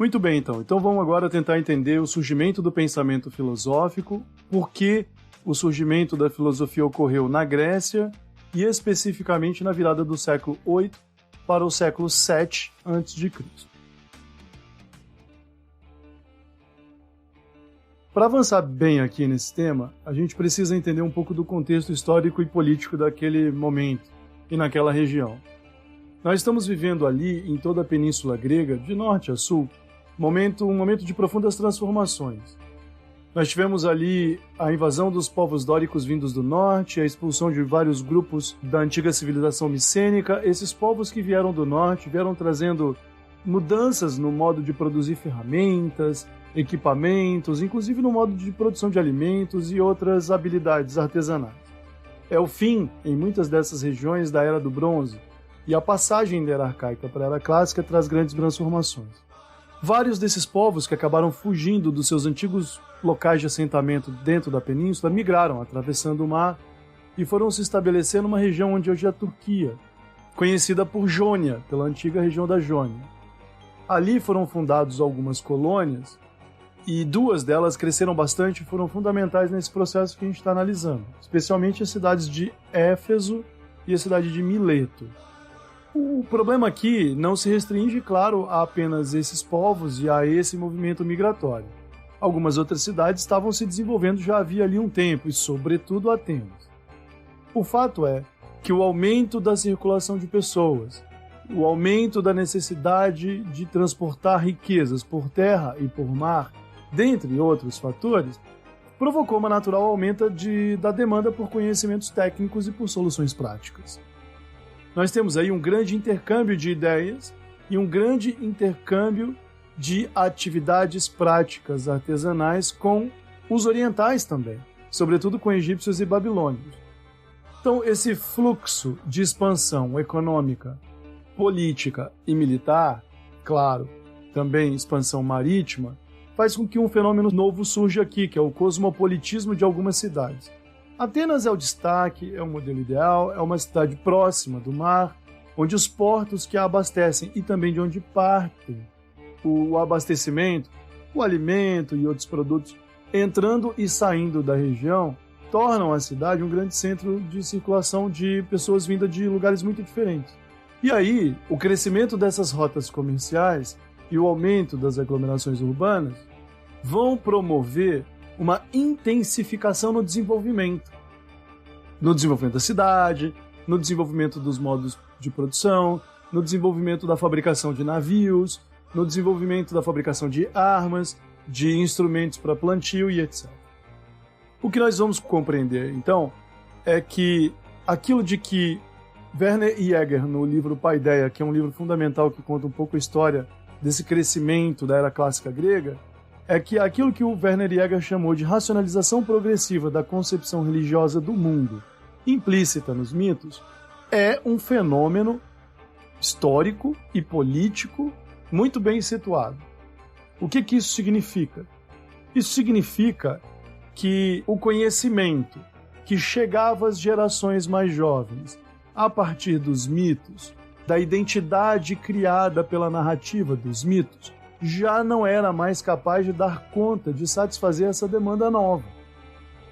Muito bem, então. Então vamos agora tentar entender o surgimento do pensamento filosófico, por que o surgimento da filosofia ocorreu na Grécia e especificamente na virada do século VIII para o século VII a.C. Para avançar bem aqui nesse tema, a gente precisa entender um pouco do contexto histórico e político daquele momento e naquela região. Nós estamos vivendo ali, em toda a Península Grega, de norte a sul, um momento de profundas transformações. Nós tivemos ali a invasão dos povos dóricos vindos do norte, a expulsão de vários grupos da antiga civilização micênica. Esses povos que vieram do norte vieram trazendo mudanças no modo de produzir ferramentas, equipamentos, inclusive no modo de produção de alimentos e outras habilidades artesanais. É o fim, em muitas dessas regiões, da Era do Bronze, e a passagem da Era Arcaica para a Era Clássica traz grandes transformações. Vários desses povos que acabaram fugindo dos seus antigos locais de assentamento dentro da península migraram, atravessando o mar, e foram se estabelecer numa região onde hoje é a Turquia, conhecida por Jônia, pela antiga região da Jônia. Ali foram fundadas algumas colônias, e duas delas cresceram bastante e foram fundamentais nesse processo que a gente está analisando, especialmente as cidades de Éfeso e a cidade de Mileto. O problema aqui não se restringe, claro, a apenas esses povos e a esse movimento migratório. Algumas outras cidades estavam se desenvolvendo já havia ali um tempo, e sobretudo Atenas. O fato é que o aumento da circulação de pessoas, o aumento da necessidade de transportar riquezas por terra e por mar, dentre outros fatores, provocou uma natural aumento da demanda por conhecimentos técnicos e por soluções práticas. Nós temos aí um grande intercâmbio de ideias e um grande intercâmbio de atividades práticas artesanais com os orientais também, sobretudo com egípcios e babilônios. Então, esse fluxo de expansão econômica, política e militar, claro, também expansão marítima, faz com que um fenômeno novo surja aqui, que é o cosmopolitismo de algumas cidades. Atenas é o destaque, é o modelo ideal, é uma cidade próxima do mar, onde os portos que a abastecem e também de onde partem o abastecimento, o alimento e outros produtos entrando e saindo da região, tornam a cidade um grande centro de circulação de pessoas vindas de lugares muito diferentes. E aí, o crescimento dessas rotas comerciais e o aumento das aglomerações urbanas vão promover uma intensificação no desenvolvimento da cidade, no desenvolvimento dos modos de produção, no desenvolvimento da fabricação de navios, no desenvolvimento da fabricação de armas, de instrumentos para plantio e etc. O que nós vamos compreender, então, é que aquilo de que Werner Jäger, no livro Paideia, que é um livro fundamental que conta um pouco a história desse crescimento da era clássica grega, é que aquilo que o Werner Jäger chamou de racionalização progressiva da concepção religiosa do mundo, implícita nos mitos, é um fenômeno histórico e político muito bem situado. O que isso significa? Isso significa que o conhecimento que chegava às gerações mais jovens a partir dos mitos, da identidade criada pela narrativa dos mitos, já não era mais capaz de dar conta de satisfazer essa demanda nova.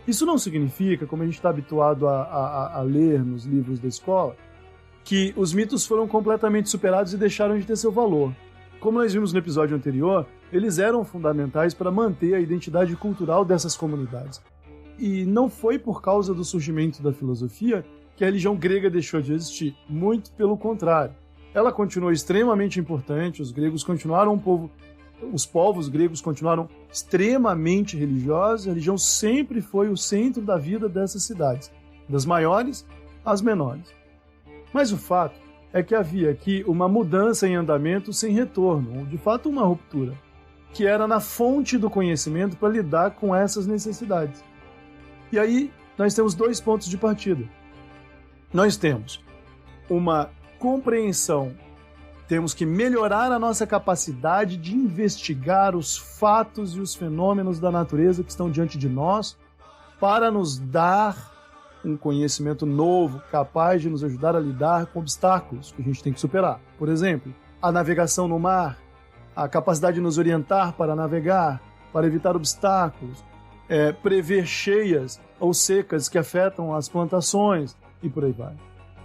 Isso não significa, como a gente está habituado a ler nos livros da escola, que os mitos foram completamente superados e deixaram de ter seu valor. Como nós vimos no episódio anterior, eles eram fundamentais para manter a identidade cultural dessas comunidades. E não foi por causa do surgimento da filosofia que a religião grega deixou de existir. Muito pelo contrário. Ela continuou extremamente importante, os povos gregos continuaram extremamente religiosos, a religião sempre foi o centro da vida dessas cidades, das maiores às menores. Mas o fato é que havia aqui uma mudança em andamento sem retorno, de fato uma ruptura, que era na fonte do conhecimento para lidar com essas necessidades. E aí nós temos dois pontos de partida. Nós temos uma compreensão, temos que melhorar a nossa capacidade de investigar os fatos e os fenômenos da natureza que estão diante de nós para nos dar um conhecimento novo, capaz de nos ajudar a lidar com obstáculos que a gente tem que superar. Por exemplo, a navegação no mar, a capacidade de nos orientar para navegar, para evitar obstáculos, prever cheias ou secas que afetam as plantações e por aí vai.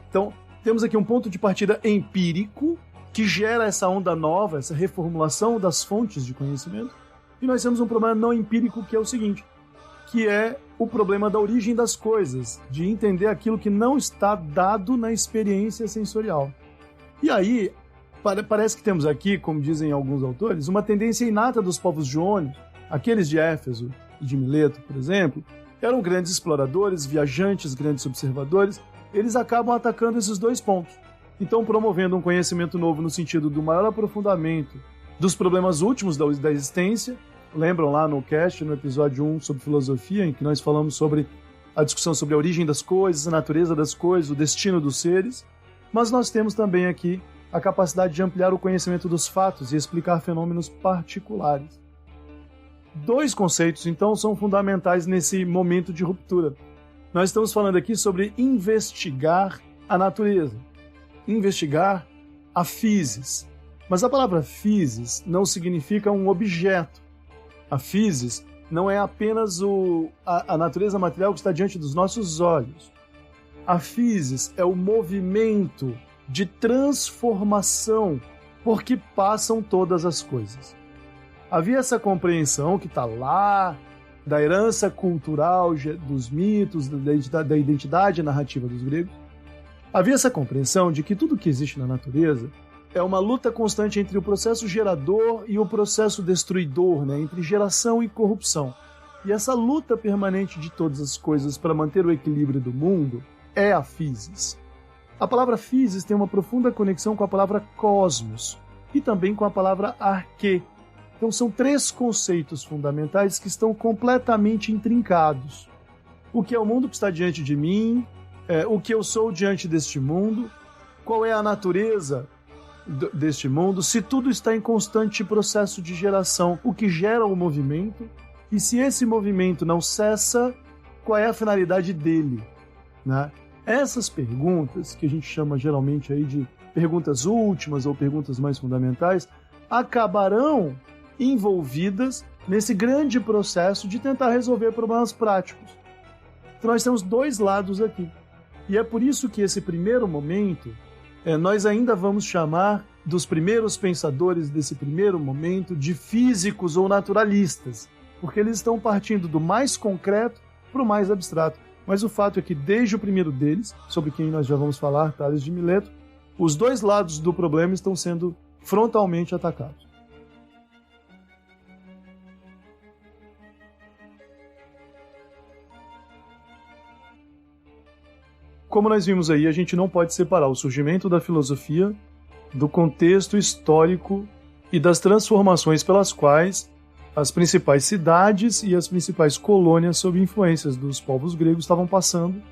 Então, temos aqui um ponto de partida empírico que gera essa onda nova, essa reformulação das fontes de conhecimento, e nós temos um problema não empírico que é o seguinte, que é o problema da origem das coisas, de entender aquilo que não está dado na experiência sensorial. E aí, parece que temos aqui, como dizem alguns autores, uma tendência inata dos povos jônicos, aqueles de Éfeso e de Mileto, por exemplo, eram grandes exploradores, viajantes, grandes observadores, eles acabam atacando esses dois pontos. Então, promovendo um conhecimento novo no sentido do maior aprofundamento dos problemas últimos da existência. Lembram lá no cast, no episódio 1 sobre filosofia, em que nós falamos sobre a discussão sobre a origem das coisas, a natureza das coisas, o destino dos seres. Mas nós temos também aqui a capacidade de ampliar o conhecimento dos fatos e explicar fenômenos particulares. Dois conceitos, então, são fundamentais nesse momento de ruptura. Nós estamos falando aqui sobre investigar a natureza, investigar a physis. Mas a palavra physis não significa um objeto. A physis não é apenas a natureza material que está diante dos nossos olhos. A physis é o movimento de transformação por que passam todas as coisas. Havia essa compreensão que está lá, da herança cultural, dos mitos, da identidade narrativa dos gregos. Havia essa compreensão de que tudo que existe na natureza é uma luta constante entre o processo gerador e o processo destruidor, né? Entre geração e corrupção. E essa luta permanente de todas as coisas para manter o equilíbrio do mundo é a physis. A palavra physis tem uma profunda conexão com a palavra cosmos e também com a palavra arquê. Então são três conceitos fundamentais que estão completamente intrincados. O que é o mundo que está diante de mim, o que eu sou diante deste mundo, qual é a natureza deste mundo, se tudo está em constante processo de geração, o que gera o movimento, e se esse movimento não cessa, qual é a finalidade dele, né? Essas perguntas, que a gente chama geralmente aí de perguntas últimas ou perguntas mais fundamentais, acabarão envolvidas nesse grande processo de tentar resolver problemas práticos. Então nós temos dois lados aqui. E é por isso que esse primeiro momento, nós ainda vamos chamar dos primeiros pensadores desse primeiro momento de físicos ou naturalistas, porque eles estão partindo do mais concreto para o mais abstrato. Mas o fato é que desde o primeiro deles, sobre quem nós já vamos falar, Tales de Mileto, os dois lados do problema estão sendo frontalmente atacados. Como nós vimos aí, a gente não pode separar o surgimento da filosofia do contexto histórico e das transformações pelas quais as principais cidades e as principais colônias sob influências dos povos gregos estavam passando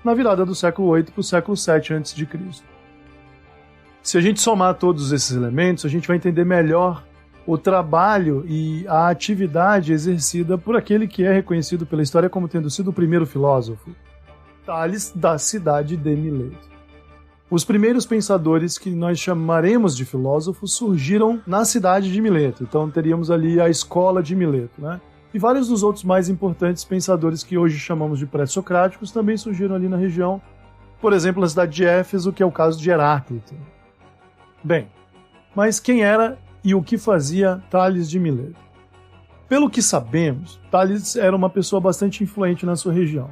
na virada do século VIII para o século VII a.C. Se a gente somar todos esses elementos, a gente vai entender melhor o trabalho e a atividade exercida por aquele que é reconhecido pela história como tendo sido o primeiro filósofo, Tales da cidade de Mileto. Os primeiros pensadores que nós chamaremos de filósofos surgiram na cidade de Mileto. Então teríamos ali a escola de Mileto, né? E vários dos outros mais importantes pensadores que hoje chamamos de pré-socráticos também surgiram ali na região. Por exemplo, na cidade de Éfeso, que é o caso de Heráclito. Bem, mas quem era e o que fazia Tales de Mileto? Pelo que sabemos, Tales era uma pessoa bastante influente na sua região.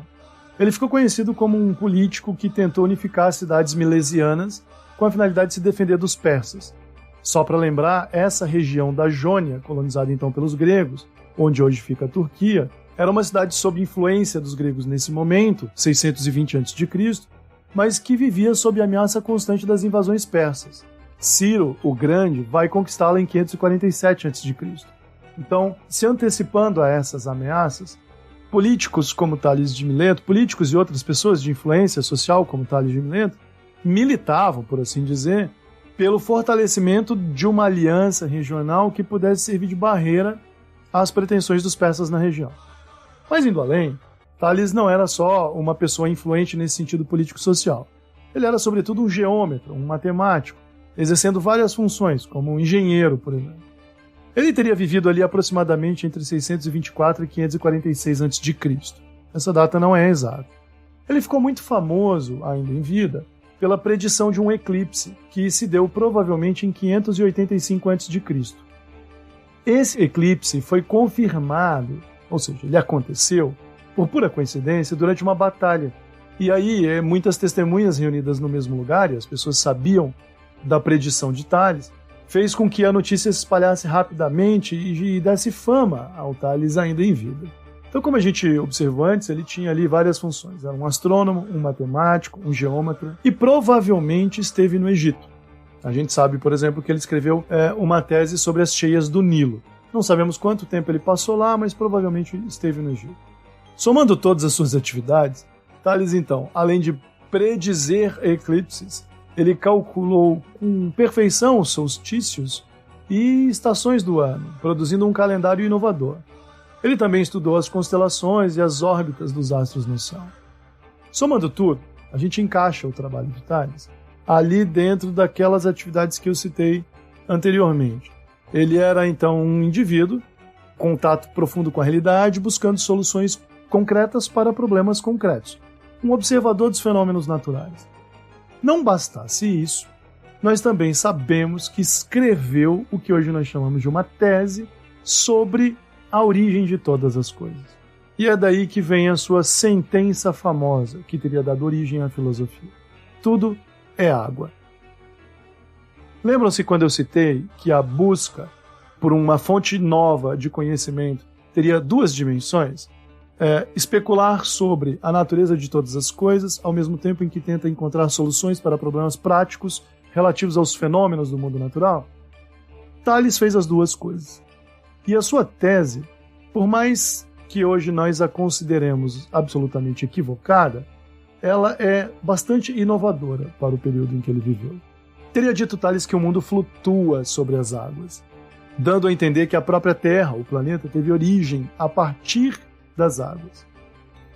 Ele ficou conhecido como um político que tentou unificar as cidades milesianas com a finalidade de se defender dos persas. Só para lembrar, essa região da Jônia, colonizada então pelos gregos, onde hoje fica a Turquia, era uma cidade sob influência dos gregos nesse momento, 620 a.C., mas que vivia sob a ameaça constante das invasões persas. Ciro, o Grande, vai conquistá-la em 547 a.C. Então, se antecipando a essas ameaças, políticos como Tales de Mileto, políticos e outras pessoas de influência social como Tales de Mileto, militavam, por assim dizer, pelo fortalecimento de uma aliança regional que pudesse servir de barreira às pretensões dos persas na região. Mas indo além, Tales não era só uma pessoa influente nesse sentido político-social. Ele era, sobretudo, um geômetra, um matemático, exercendo várias funções, como um engenheiro, por exemplo. Ele teria vivido ali aproximadamente entre 624 e 546 a.C. Essa data não é exata. Ele ficou muito famoso, ainda em vida, pela predição de um eclipse, que se deu provavelmente em 585 a.C. Esse eclipse foi confirmado, ou seja, ele aconteceu, por pura coincidência, durante uma batalha. E aí, muitas testemunhas reunidas no mesmo lugar, e as pessoas sabiam da predição de Tales, fez com que a notícia se espalhasse rapidamente e desse fama ao Tales ainda em vida. Então, como a gente observou antes, ele tinha ali várias funções. Era um astrônomo, um matemático, um geômetra e provavelmente esteve no Egito. A gente sabe, por exemplo, que ele escreveu uma tese sobre as cheias do Nilo. Não sabemos quanto tempo ele passou lá, mas provavelmente esteve no Egito. Somando todas as suas atividades, Tales, então, além de predizer eclipses, ele calculou com perfeição os solstícios e estações do ano, produzindo um calendário inovador. Ele também estudou as constelações e as órbitas dos astros no céu. Somando tudo, a gente encaixa o trabalho de Tales ali dentro daquelas atividades que eu citei anteriormente. Ele era, então, um indivíduo, contato profundo com a realidade, buscando soluções concretas para problemas concretos. Um observador dos fenômenos naturais. Não bastasse isso, nós também sabemos que escreveu o que hoje nós chamamos de uma tese sobre a origem de todas as coisas. E é daí que vem a sua sentença famosa, que teria dado origem à filosofia. Tudo é água. Lembram-se quando eu citei que a busca por uma fonte nova de conhecimento teria duas dimensões? Especular sobre a natureza de todas as coisas, ao mesmo tempo em que tenta encontrar soluções para problemas práticos relativos aos fenômenos do mundo natural? Tales fez as duas coisas. E a sua tese, por mais que hoje nós a consideremos absolutamente equivocada, ela é bastante inovadora para o período em que ele viveu. Teria dito Tales que o mundo flutua sobre as águas, dando a entender que a própria Terra, o planeta, teve origem a partir das águas.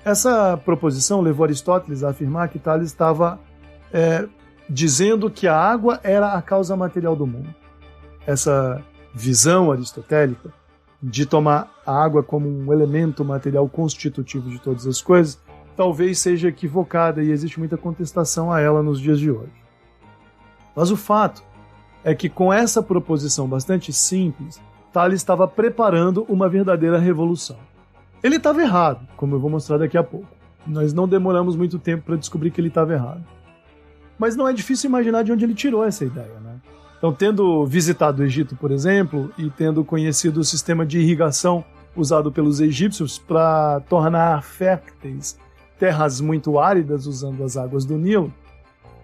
Essa proposição levou Aristóteles a afirmar que Tales estava dizendo que a água era a causa material do mundo. Essa visão aristotélica de tomar a água como um elemento material constitutivo de todas as coisas talvez seja equivocada e existe muita contestação a ela nos dias de hoje. Mas o fato é que com essa proposição bastante simples, Tales estava preparando uma verdadeira revolução. Ele estava errado, como eu vou mostrar daqui a pouco. Nós não demoramos muito tempo para descobrir que ele estava errado. Mas não é difícil imaginar de onde ele tirou essa ideia, né? Então, tendo visitado o Egito, por exemplo, e tendo conhecido o sistema de irrigação usado pelos egípcios para tornar férteis terras muito áridas usando as águas do Nilo,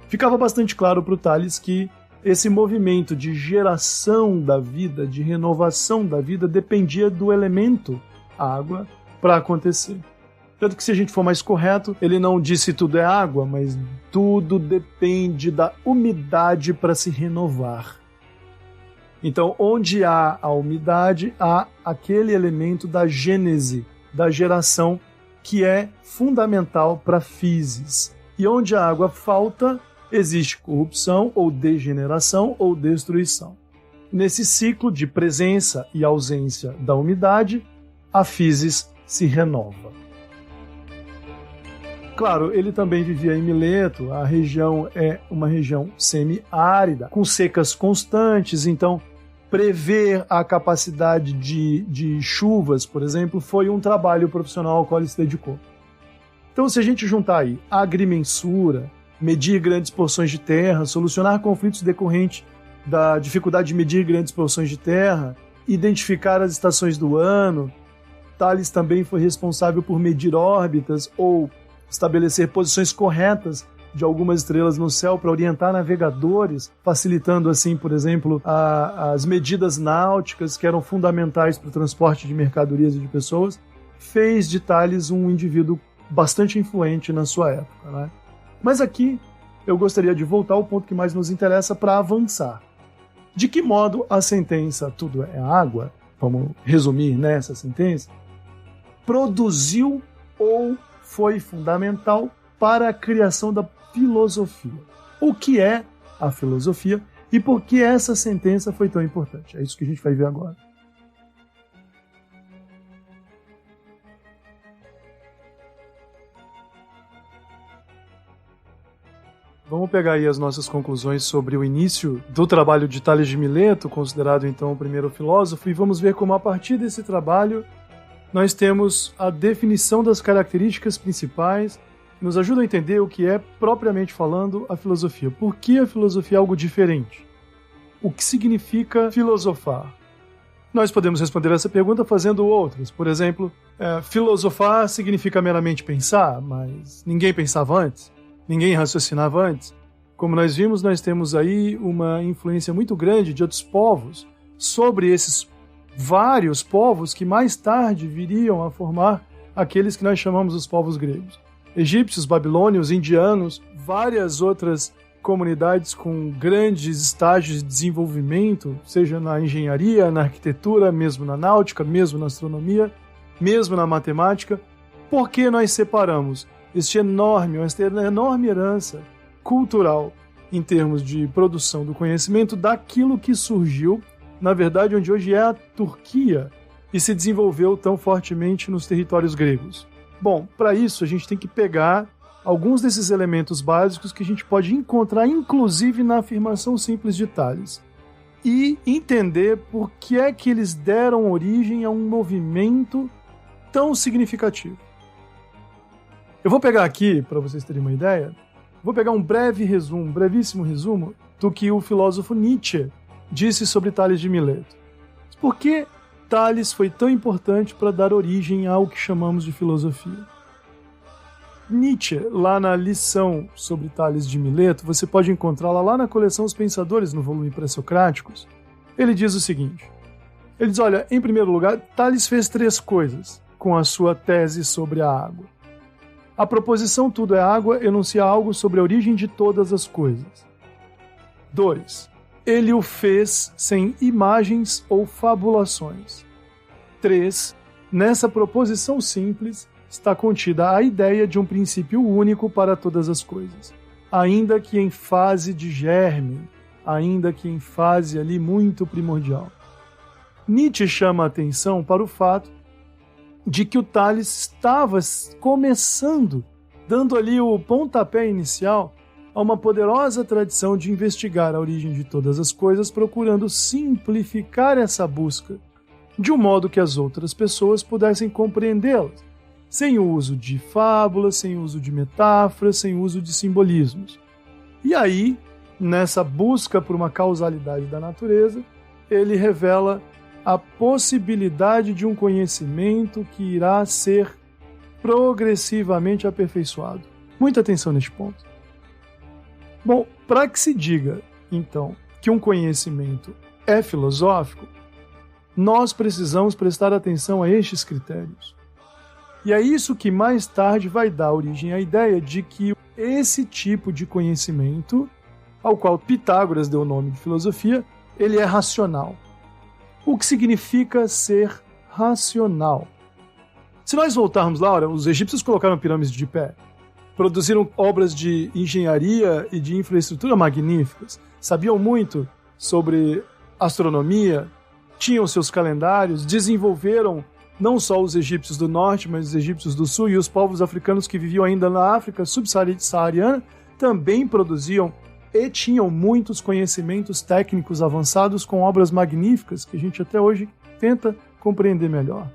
ficava bastante claro para o Tales que esse movimento de geração da vida, de renovação da vida, dependia do elemento água para acontecer. Tanto que, se a gente for mais correto, ele não disse tudo é água, mas tudo depende da umidade para se renovar. Então, onde há a umidade, há aquele elemento da gênese, da geração, que é fundamental para a physis. E onde a água falta, existe corrupção, ou degeneração, ou destruição. Nesse ciclo de presença e ausência da umidade, a physis se renova. Claro, ele também vivia em Mileto, a região é uma região semi-árida, com secas constantes, então prever a capacidade de chuvas, por exemplo, foi um trabalho profissional ao qual ele se dedicou. Então, se a gente juntar aí agrimensura, medir grandes porções de terra, solucionar conflitos decorrentes da dificuldade de medir grandes porções de terra, identificar as estações do ano, Tales também foi responsável por medir órbitas ou estabelecer posições corretas de algumas estrelas no céu para orientar navegadores, facilitando assim, por exemplo, as medidas náuticas que eram fundamentais para o transporte de mercadorias e de pessoas, fez de Tales um indivíduo bastante influente na sua época, né? Mas aqui eu gostaria de voltar ao ponto que mais nos interessa para avançar. De que modo a sentença tudo é água, vamos resumir nessa sentença, produziu ou foi fundamental para a criação da filosofia. O que é a filosofia e por que essa sentença foi tão importante? É isso que a gente vai ver agora. Vamos pegar aí as nossas conclusões sobre o início do trabalho de Tales de Mileto, considerado então o primeiro filósofo, e vamos ver como a partir desse trabalho nós temos a definição das características principais que nos ajuda a entender o que é, propriamente falando, a filosofia. Por que a filosofia é algo diferente? O que significa filosofar? Nós podemos responder essa pergunta fazendo outras. Por exemplo, filosofar significa meramente pensar, mas ninguém pensava antes, ninguém raciocinava antes. Como nós vimos, nós temos aí uma influência muito grande de outros povos sobre esses vários povos que mais tarde viriam a formar aqueles que nós chamamos os povos gregos. Egípcios, babilônios, indianos, várias outras comunidades com grandes estágios de desenvolvimento, seja na engenharia, na arquitetura, mesmo na náutica, mesmo na astronomia, mesmo na matemática. Por que nós separamos esta enorme herança cultural em termos de produção do conhecimento daquilo que surgiu, na verdade, onde hoje é a Turquia e se desenvolveu tão fortemente nos territórios gregos? Bom, para isso a gente tem que pegar alguns desses elementos básicos que a gente pode encontrar, inclusive na afirmação simples de Tales, e entender por que é que eles deram origem a um movimento tão significativo. Eu vou pegar aqui, para vocês terem uma ideia, vou pegar um brevíssimo resumo do que o filósofo Nietzsche disse sobre Tales de Mileto. Por que Tales foi tão importante para dar origem ao que chamamos de filosofia? Nietzsche, lá na lição sobre Tales de Mileto, você pode encontrá-la lá na coleção Os Pensadores, no volume Pré-Socráticos. Ele diz o seguinte, ele diz, olha, em primeiro lugar, Tales fez 3 coisas com a sua tese sobre a água. A proposição Tudo é Água enuncia algo sobre a origem de todas as coisas. 2. Ele o fez sem imagens ou fabulações. 3. Nessa proposição simples está contida a ideia de um princípio único para todas as coisas, ainda que em fase de germe, ainda que em fase ali muito primordial. Nietzsche chama a atenção para o fato de que o Tales estava começando, dando ali o pontapé inicial a uma poderosa tradição de investigar a origem de todas as coisas, procurando simplificar essa busca, de um modo que as outras pessoas pudessem compreendê-las, sem o uso de fábulas, sem o uso de metáforas, sem o uso de simbolismos. E aí, nessa busca por uma causalidade da natureza, ele revela a possibilidade de um conhecimento que irá ser progressivamente aperfeiçoado. Muita atenção neste ponto. Bom, para que se diga, então, que um conhecimento é filosófico, nós precisamos prestar atenção a estes critérios. E é isso que mais tarde vai dar origem à ideia de que esse tipo de conhecimento, ao qual Pitágoras deu o nome de filosofia, ele é racional. O que significa ser racional? Se nós voltarmos lá, olha, os egípcios colocaram pirâmides de pé, produziram obras de engenharia e de infraestrutura magníficas, sabiam muito sobre astronomia, tinham seus calendários, desenvolveram não só os egípcios do norte, mas os egípcios do sul e os povos africanos que viviam ainda na África subsaariana também produziam e tinham muitos conhecimentos técnicos avançados com obras magníficas que a gente até hoje tenta compreender melhor.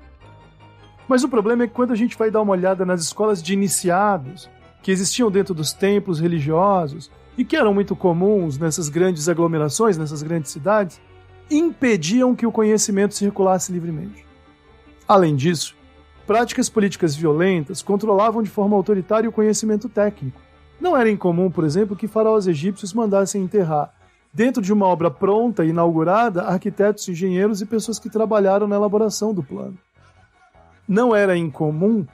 Mas o problema é que quando a gente vai dar uma olhada nas escolas de iniciados que existiam dentro dos templos religiosos e que eram muito comuns nessas grandes aglomerações, nessas grandes cidades, impediam que o conhecimento circulasse livremente. Além disso, práticas políticas violentas controlavam de forma autoritária o conhecimento técnico. Não era incomum, por exemplo, que faraós egípcios mandassem enterrar, dentro de uma obra pronta e inaugurada, arquitetos, engenheiros e pessoas que trabalharam na elaboração do plano. Não era incomum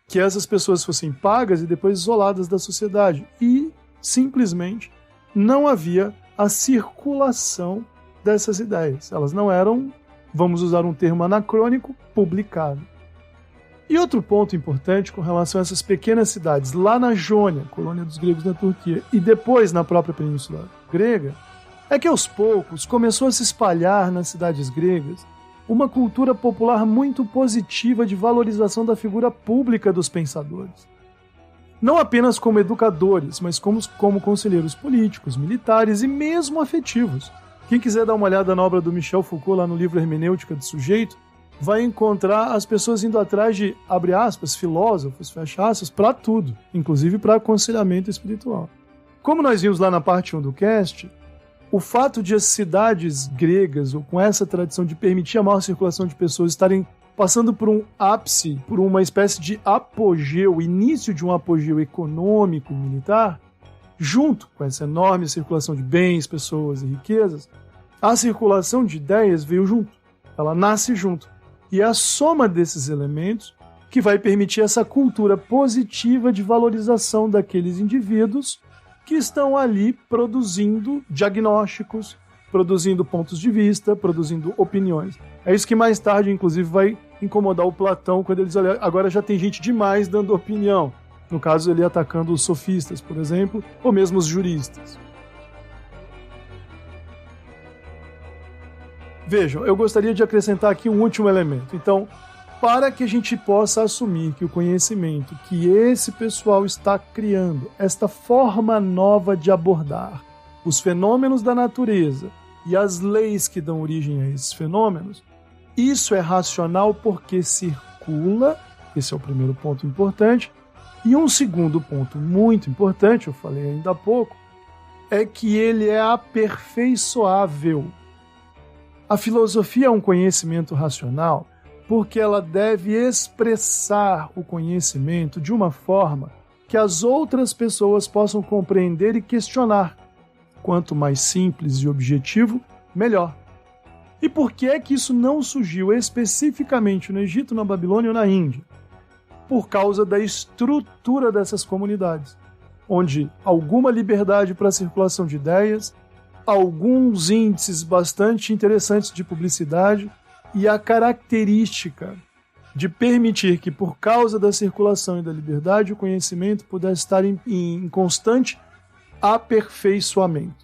que essas pessoas fossem pagas e depois isoladas da sociedade, e, simplesmente, não havia a circulação dessas ideias. Elas não eram, vamos usar um termo anacrônico, publicadas. E outro ponto importante com relação a essas pequenas cidades, lá na Jônia, colônia dos gregos na Turquia, e depois na própria Península Grega, é que aos poucos começou a se espalhar nas cidades gregas uma cultura popular muito positiva de valorização da figura pública dos pensadores. não apenas como educadores, mas como conselheiros políticos, militares e mesmo afetivos. Quem quiser dar uma olhada na obra do Michel Foucault, lá no livro Hermenêutica do Sujeito, vai encontrar as pessoas indo atrás de, abre aspas, filósofos, fecha aspas, para tudo, inclusive para aconselhamento espiritual. Como nós vimos lá na parte 1 do cast, o fato de as cidades gregas, ou com essa tradição de permitir a maior circulação de pessoas, estarem passando por um ápice, por uma espécie de apogeu, início de um apogeu econômico e militar, junto com essa enorme circulação de bens, pessoas e riquezas, a circulação de ideias veio junto, ela nasce junto. E é a soma desses elementos que vai permitir essa cultura positiva de valorização daqueles indivíduos que estão ali produzindo diagnósticos, produzindo pontos de vista, produzindo opiniões. É isso que mais tarde, inclusive, vai incomodar o Platão quando ele diz, olha, agora já tem gente demais dando opinião. No caso, ele atacando os sofistas, por exemplo, ou mesmo os juristas. Vejam, eu gostaria de acrescentar aqui um último elemento. Então, para que a gente possa assumir que o conhecimento que esse pessoal está criando, esta forma nova de abordar os fenômenos da natureza e as leis que dão origem a esses fenômenos, isso é racional porque circula, esse é o primeiro ponto importante, e um segundo ponto muito importante, eu falei ainda há pouco, é que ele é aperfeiçoável. A filosofia é um conhecimento racional porque ela deve expressar o conhecimento de uma forma que as outras pessoas possam compreender e questionar. Quanto mais simples e objetivo, melhor. E por que é que isso não surgiu especificamente no Egito, na Babilônia ou na Índia? Por causa da estrutura dessas comunidades, onde alguma liberdade para a circulação de ideias, alguns índices bastante interessantes de publicidade e a característica de permitir que, por causa da circulação e da liberdade, o conhecimento pudesse estar em constante aperfeiçoamento.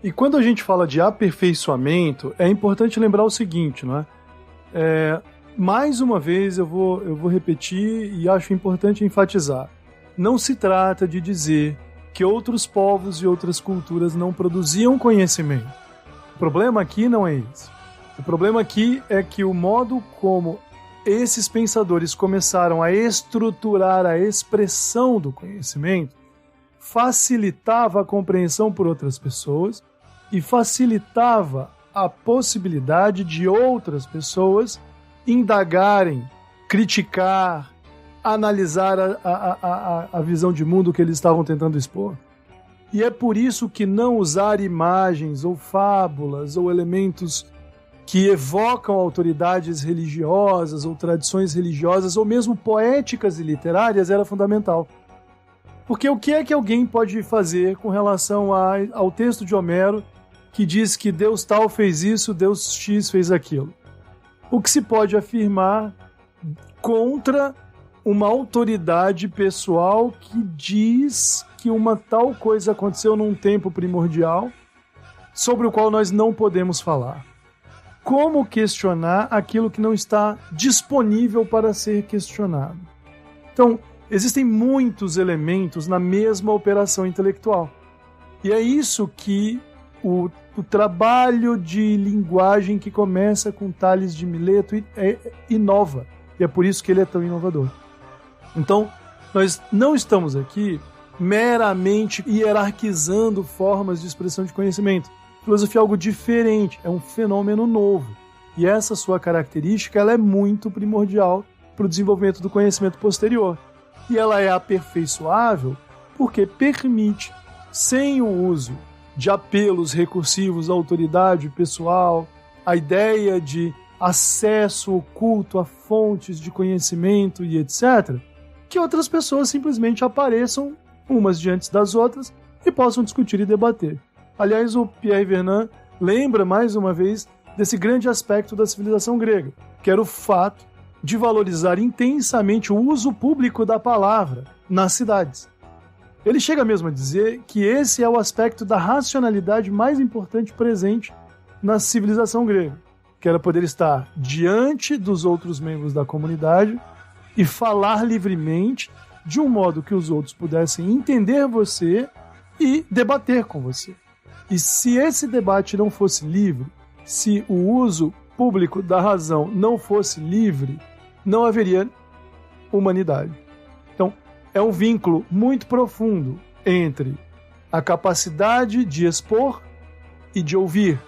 E quando a gente fala de aperfeiçoamento, é importante lembrar o seguinte, não é? Mais uma vez eu vou repetir e acho importante enfatizar. Não se trata de dizer que outros povos e outras culturas não produziam conhecimento. O problema aqui não é esse. O problema aqui é que o modo como esses pensadores começaram a estruturar a expressão do conhecimento facilitava a compreensão por outras pessoas e facilitava a possibilidade de outras pessoas indagarem, criticar, analisar a visão de mundo que eles estavam tentando expor. E é por isso que não usar imagens ou fábulas ou elementos que evocam autoridades religiosas ou tradições religiosas ou mesmo poéticas e literárias era fundamental. Porque o que é que alguém pode fazer com relação ao texto de Homero que diz que Deus tal fez isso, Deus X fez aquilo? O que se pode afirmar contra uma autoridade pessoal que diz que uma tal coisa aconteceu num tempo primordial sobre o qual nós não podemos falar? Como questionar aquilo que não está disponível para ser questionado? Então, existem muitos elementos na mesma operação intelectual. E é isso que o trabalho de linguagem que começa com Tales de Mileto inova. E é por isso que ele é tão inovador. Então, nós não estamos aqui meramente hierarquizando formas de expressão de conhecimento. Filosofia é algo diferente, é um fenômeno novo. E essa sua característica ela é muito primordial para o desenvolvimento do conhecimento posterior. E ela é aperfeiçoável porque permite, sem o uso de apelos recursivos à autoridade pessoal, a ideia de acesso oculto a fontes de conhecimento e etc., que outras pessoas simplesmente apareçam umas diante das outras e possam discutir e debater. Aliás, o Pierre Vernant lembra, mais uma vez, desse grande aspecto da civilização grega, que era o fato de valorizar intensamente o uso público da palavra nas cidades. Ele chega mesmo a dizer que esse é o aspecto da racionalidade mais importante presente na civilização grega, que era poder estar diante dos outros membros da comunidade e falar livremente de um modo que os outros pudessem entender você e debater com você. E se esse debate não fosse livre, se o uso público da razão não fosse livre, não haveria humanidade. Então, é um vínculo muito profundo entre a capacidade de expor e de ouvir,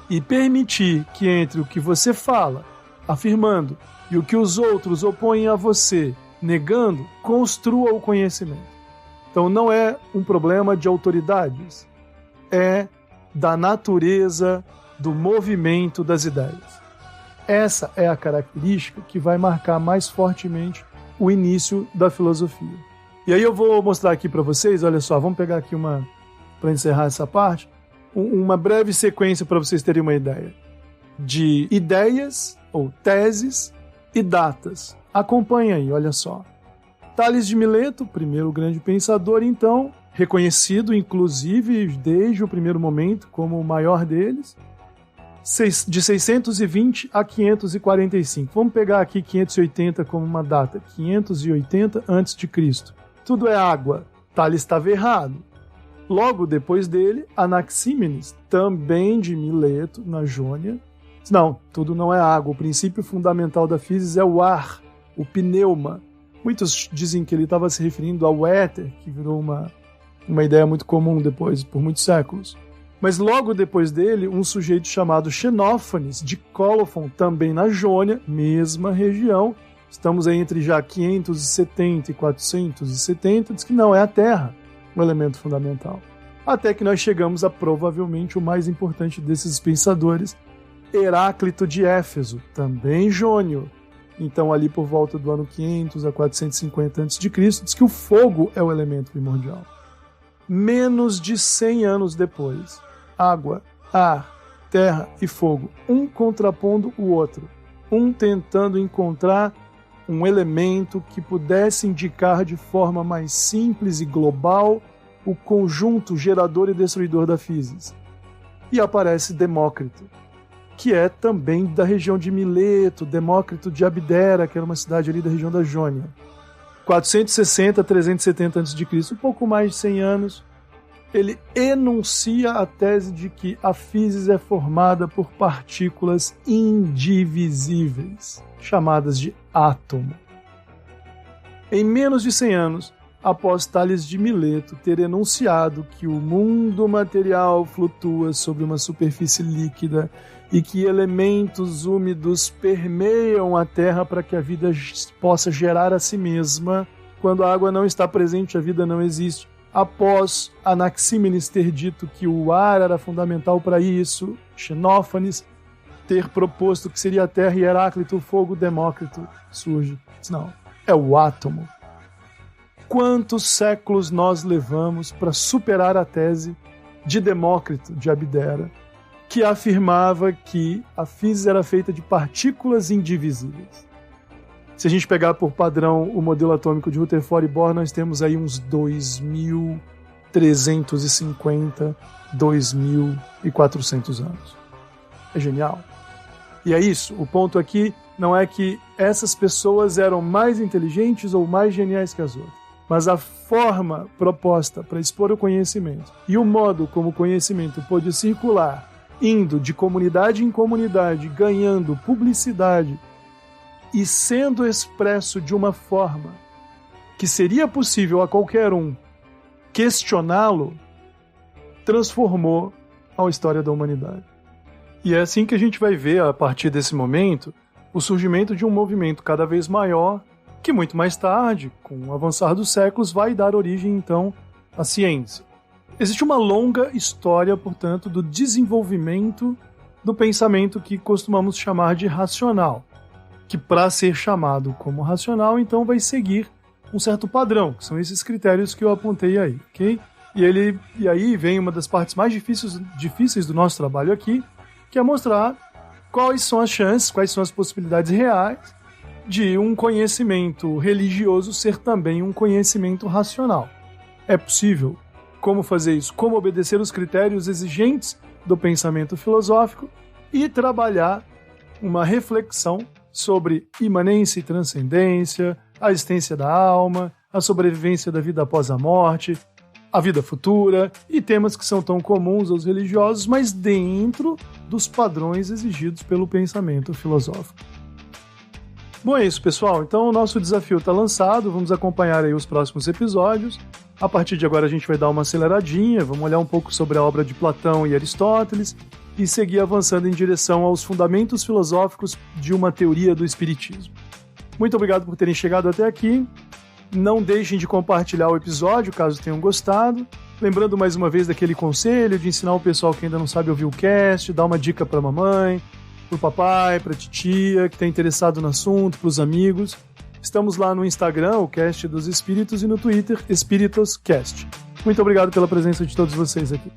e permitir que entre o que você fala, afirmando, e o que os outros opõem a você, negando, construa o conhecimento. Então não é um problema de autoridades, é da natureza do movimento das ideias. Essa é a característica que vai marcar mais fortemente o início da filosofia. E aí eu vou mostrar aqui para vocês, olha só, vamos pegar aqui para encerrar essa parte, uma breve sequência para vocês terem uma ideia de ideias ou teses e datas. Acompanha aí, olha só. Tales de Mileto, primeiro grande pensador, então, reconhecido inclusive desde o primeiro momento como o maior deles, de 620 a 545. Vamos pegar aqui 580 como uma data, 580 a.C. Tudo é água. Tales estava errado. Logo depois dele, Anaxímenes, também de Mileto, na Jônia. Não, tudo não é água. O princípio fundamental da física é o ar, o pneuma. Muitos dizem que ele estava se referindo ao éter, que virou uma ideia muito comum depois, por muitos séculos. Mas logo depois dele, um sujeito chamado Xenófanes, de Cólofon, também na Jônia, mesma região. Estamos aí entre já 570 e 470, diz que não é a Terra um elemento fundamental. Até que nós chegamos a provavelmente o mais importante desses pensadores, Heráclito de Éfeso, também jônio. Então ali por volta do ano 500 a 450 a.C., diz que o fogo é o elemento primordial. Menos de 100 anos depois, água, ar, terra e fogo, um contrapondo o outro, um tentando encontrar um elemento que pudesse indicar de forma mais simples e global o conjunto gerador e destruidor da física. E aparece Demócrito, que é também da região de Mileto, Demócrito de Abdera, que era uma cidade ali da região da Jônia. 460 a 370 a.C., um pouco mais de 100 anos, ele enuncia a tese de que a física é formada por partículas indivisíveis, chamadas de átomo. Em menos de 100 anos, após Tales de Mileto ter enunciado que o mundo material flutua sobre uma superfície líquida e que elementos úmidos permeiam a Terra para que a vida possa gerar a si mesma, quando a água não está presente, a vida não existe. Após Anaxímenes ter dito que o ar era fundamental para isso, Xenófanes ter proposto que seria a terra e Heráclito, o fogo, Demócrito surge. Não, é o átomo. Quantos séculos nós levamos para superar a tese de Demócrito de Abdera, que afirmava que a física era feita de partículas indivisíveis? Se a gente pegar por padrão o modelo atômico de Rutherford e Bohr, nós temos aí uns 2.350, 2.400 anos. É genial. E é isso, o ponto aqui não é que essas pessoas eram mais inteligentes ou mais geniais que as outras, mas a forma proposta para expor o conhecimento e o modo como o conhecimento pôde circular, indo de comunidade em comunidade, ganhando publicidade e sendo expresso de uma forma que seria possível a qualquer um questioná-lo, transformou a história da humanidade. E é assim que a gente vai ver, a partir desse momento, o surgimento de um movimento cada vez maior, que muito mais tarde, com o avançar dos séculos, vai dar origem, então, à ciência. Existe uma longa história, portanto, do desenvolvimento do pensamento que costumamos chamar de racional, que para ser chamado como racional, então vai seguir um certo padrão, que são esses critérios que eu apontei aí, ok? E aí vem uma das partes mais difíceis do nosso trabalho aqui, que é mostrar quais são as chances, quais são as possibilidades reais de um conhecimento religioso ser também um conhecimento racional. É possível? Como fazer isso? Como obedecer os critérios exigentes do pensamento filosófico e trabalhar uma reflexão sobre imanência e transcendência, a existência da alma, a sobrevivência da vida após a morte, a vida futura e temas que são tão comuns aos religiosos, mas dentro dos padrões exigidos pelo pensamento filosófico. Bom, é isso, pessoal. Então o nosso desafio está lançado, vamos acompanhar aí os próximos episódios. A partir de agora a gente vai dar uma aceleradinha, vamos olhar um pouco sobre a obra de Platão e Aristóteles e seguir avançando em direção aos fundamentos filosóficos de uma teoria do espiritismo. Muito obrigado por terem chegado até aqui. Não deixem de compartilhar o episódio, caso tenham gostado. Lembrando mais uma vez daquele conselho de ensinar o pessoal que ainda não sabe ouvir o cast, dar uma dica para a mamãe, para o papai, para a titia, que está interessado no assunto, para os amigos. Estamos lá no Instagram, o Cast dos Espíritos, e no Twitter, EspíritosCast. Muito obrigado pela presença de todos vocês aqui.